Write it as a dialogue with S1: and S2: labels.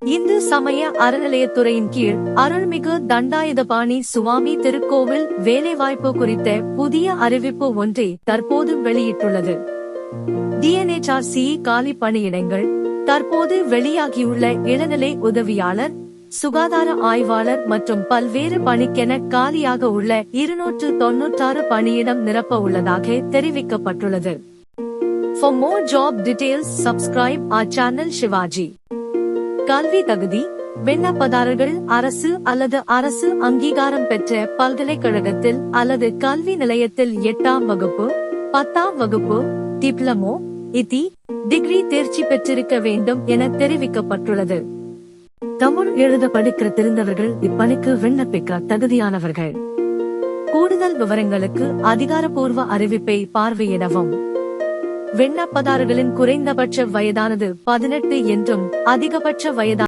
S1: இந்து சமய அறநிலையத்துறையின் கீழ் அருள்மிகு தண்டாயுதபாணி சுவாமி திருக்கோவில் வேலைவாய்ப்பு குறித்த புதிய அறிவிப்பு ஒன்றை தற்போது வெளியிட்டுள்ளது. DNHRC காலி பணியிடங்கள் தற்போது வெளியாகியுள்ள இளநிலை உதவியாளர், சுகாதார ஆய்வாளர் மற்றும் பல்வேறு பணிக்கென காலியாக உள்ள 296 பணியிடம் நிரப்ப உள்ளதாக தெரிவிக்கப்பட்டுள்ளது. For more job details, subscribe our channel Shivaji. கல்வி தகுதி: விண்ணப்பதாரர்கள் அரசு அல்லது அரசு அங்கீகாரம் பெற்ற பல்கலைக்கழகத்தில் அல்லது கல்வி நிலையத்தில் 8ஆம் வகுப்பு, 10ஆம் வகுப்பு, டிப்ளமோ, இடி, டிகிரி தேர்ச்சி பெற்றிருக்க வேண்டும் என தெரிவிக்கப்பட்டுள்ளது. தமிழ் எழுத படிக்க தெரிந்தவர்கள் இப்பணிக்கு விண்ணப்பிக்க தகுதியானவர்கள். கூடுதல் விவரங்களுக்கு அதிகாரப்பூர்வ அறிவிப்பை பார்வையிடவும். விண்ணப்பதாரர்களின் குறைந்தபட்ச வயதானது 18 என்றும் அதிகபட்ச வயதானது